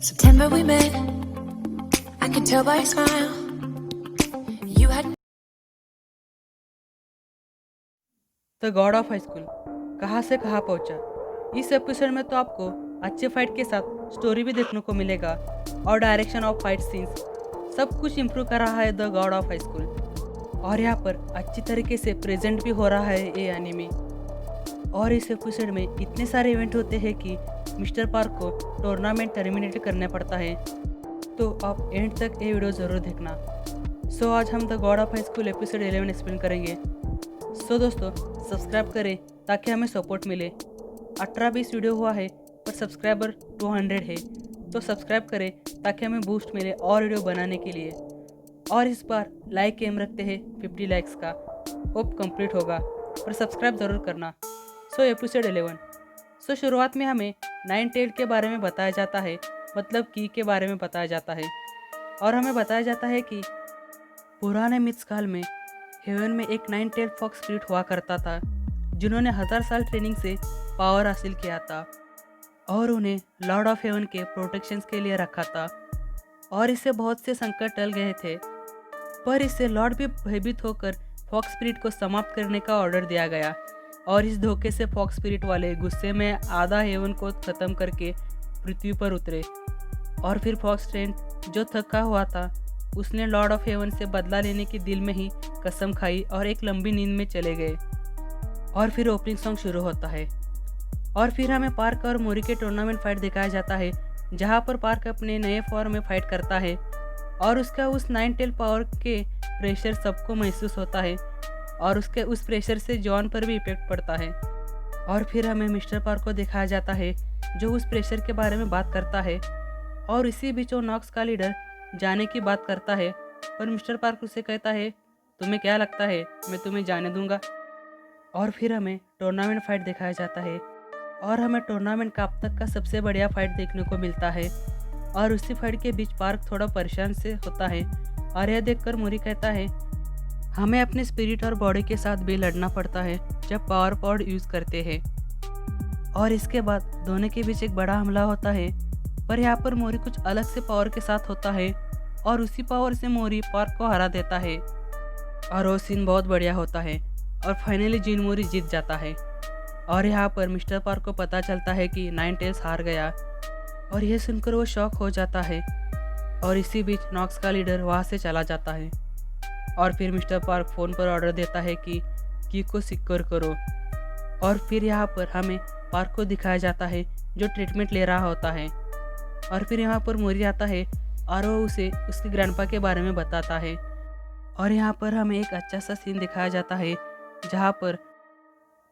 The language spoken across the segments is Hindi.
September we met. I could tell by your smile. You had the God of high school कहाँ से कहाँ पहुँचा। इस एपिसोड में तो आपको अच्छे फाइट के साथ स्टोरी भी देखने को मिलेगा और डायरेक्शन ऑफ फाइट सीन्स सब कुछ इम्प्रूव कर रहा है the God of high school. और यहाँ पर अच्छी तरीके से प्रेजेंट भी हो रहा है ये एनिमे। और इस एपिसोड में इतने सारे इवेंट होते हैं कि मिस्टर पार्क को टूर्नामेंट टर्मिनेट करना पड़ता है। तो आप एंड तक ये वीडियो ज़रूर देखना। सो आज हम the God of high school episode 11 explain करेंगे। सो दोस्तों सब्सक्राइब करें ताकि हमें सपोर्ट मिले। 18-20 वीडियो हुआ है पर सब्सक्राइबर 200 है, तो सब्सक्राइब करें ताकि हमें बूस्ट मिले और वीडियो बनाने के लिए। और इस बार लाइक एम रखते हैं 50 लाइक्स का। होप कंप्लीट होगा पर सब्सक्राइब ज़रूर करना। सो एपिसोड 11। सो शुरुआत में हमें 9 टेल के बारे में बताया जाता है, मतलब की के बारे में बताया जाता है। और हमें बताया जाता है कि पुराने मिथ्स काल में हेवन में एक 9 टेल फॉक्स स्पिरिट हुआ करता था, जिन्होंने 1000 साल ट्रेनिंग से पावर हासिल किया था और उन्हें लॉर्ड ऑफ हेवन के प्रोटेक्शंस के लिए रखा था। और इससे बहुत से संकट टल गए थे, पर इससे लॉर्ड भी भयभीत होकर फॉक्स स्पिरिट को समाप्त करने का ऑर्डर दिया गया। और इस धोखे से फॉक्स स्पिरिट वाले गुस्से में आधा हेवन को ख़त्म करके पृथ्वी पर उतरे। और फिर फॉक्स ट्रेंट जो थका हुआ था, उसने लॉर्ड ऑफ हेवन से बदला लेने की दिल में ही कसम खाई और एक लंबी नींद में चले गए। और फिर ओपनिंग सॉन्ग शुरू होता है और फिर हमें पार्क और मोरी के टूर्नामेंट फाइट दिखाया जाता है, जहां पर पार्क अपने नए फॉर्म में फाइट करता है और उसका उस 9 टेल पावर के प्रेशर सबको महसूस होता है और उसके उस प्रेशर से जॉन पर भी इफेक्ट पड़ता है। और फिर हमें मिस्टर पार्क को दिखाया जाता है जो उस प्रेशर के बारे में बात करता है। और इसी बीच वो नॉक्स का लीडर जाने की बात करता है, पर मिस्टर पार्क उसे कहता है तुम्हें क्या लगता है मैं तुम्हें जाने दूंगा। और फिर हमें टूर्नामेंट फाइट दिखाया जाता है और हमें टूर्नामेंट का अब तक का सबसे बढ़िया फाइट देखने को मिलता है। और उसी फाइट के बीच पार्क थोड़ा परेशान से होता है और यह देखकर मोरी कहता है हमें अपने स्पिरिट और बॉडी के साथ भी लड़ना पड़ता है जब पावर पॉड यूज़ करते हैं। और इसके बाद दोनों के बीच एक बड़ा हमला होता है, पर यहाँ पर मोरी कुछ अलग से पावर के साथ होता है और उसी पावर से मोरी पार्क को हरा देता है। और वो सीन बहुत बढ़िया होता है और फाइनली जिन मोरी जीत जाता है। और यहाँ पर मिस्टर पार्क को पता चलता है कि 9 टेल्स हार गया और यह सुनकर वो शॉक हो जाता है। और इसी बीच नॉक्स का लीडर वहाँ से चला जाता है और फिर मिस्टर पार्क फ़ोन पर ऑर्डर देता है कि की को सिक्योर करो। और फिर यहाँ पर हमें पार्क को दिखाया जाता है जो ट्रीटमेंट ले रहा होता है। और फिर यहाँ पर मोरी आता है और वो उसे उसके ग्रैंडपा के बारे में बताता है। और यहाँ पर हमें एक अच्छा सा सीन दिखाया जाता है जहाँ पर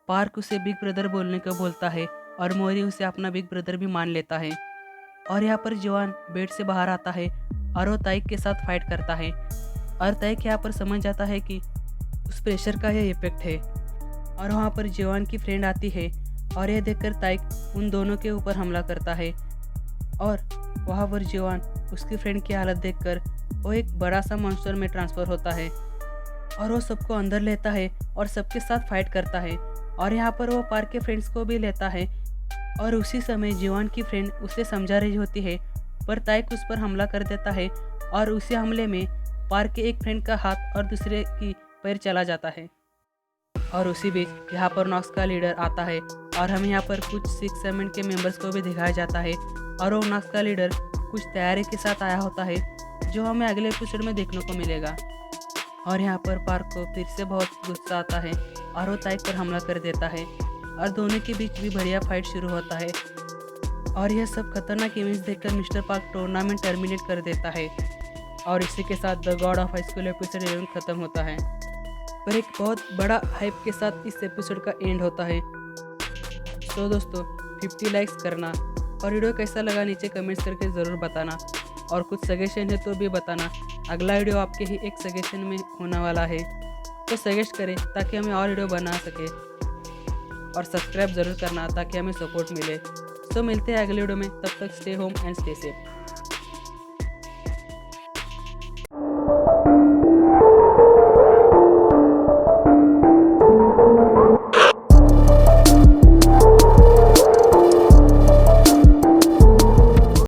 पार्क उसे बिग ब्रदर बोलने को बोलता है और मोरी उसे अपना बिग ब्रदर भी मान लेता है। और यहाँ पर जवान बेड से बाहर आता है और वो ताइक के साथ फाइट करता है और ताइक यहाँ पर समझ जाता है कि उस प्रेशर का यह इफेक्ट है। और वहाँ पर जवान की फ्रेंड आती है और यह देखकर ताइक उन दोनों के ऊपर हमला करता है। और वहाँ पर जवान उसकी फ्रेंड की हालत देखकर वो एक बड़ा सा मॉन्स्टर में ट्रांसफ़र होता है और वो सबको अंदर लेता है और सबके साथ फाइट करता है। और यहाँ पर वो पार्क के फ्रेंड्स को भी लेता है। और उसी समय जवान की फ्रेंड उसे समझा रही होती है, पर ताइक उस पर हमला कर देता है और उसी हमले में पार्क के एक फ्रेंड का हाथ और दूसरे की पैर चला जाता है। और उसी बीच यहाँ पर नॉक्स का लीडर आता है और हमें यहाँ पर कुछ 6 सेगमेंट के मेंबर्स को भी दिखाया जाता है। और वो नॉक्स का लीडर कुछ तैयारी के साथ आया होता है जो हमें अगले एपिसोड में देखने को मिलेगा। और यहाँ पर पार्क को फिर से बहुत गुस्सा आता है और वो ताइक पर हमला कर देता है और दोनों के बीच भी बढ़िया फाइट शुरू होता है। और यह सब खतरनाक इवेंट्स देखकर मिस्टर पार्क टूर्नामेंट टर्मिनेट कर देता है और इसी के साथ the God of high school episode 11 खत्म होता है। पर एक बहुत बड़ा हाइप के साथ इस एपिसोड का एंड होता है। तो दोस्तों 50 लाइक्स करना और वीडियो कैसा लगा नीचे कमेंट्स करके ज़रूर बताना। और कुछ सजेशन है तो भी बताना, अगला वीडियो आपके ही एक सजेशन में होने वाला है, तो सजेस्ट करें ताकि हमें और वीडियो बना सके। और सब्सक्राइब ज़रूर करना ताकि हमें सपोर्ट मिले। सो मिलते हैं अगले वीडियो में, तब तक stay home and stay safe.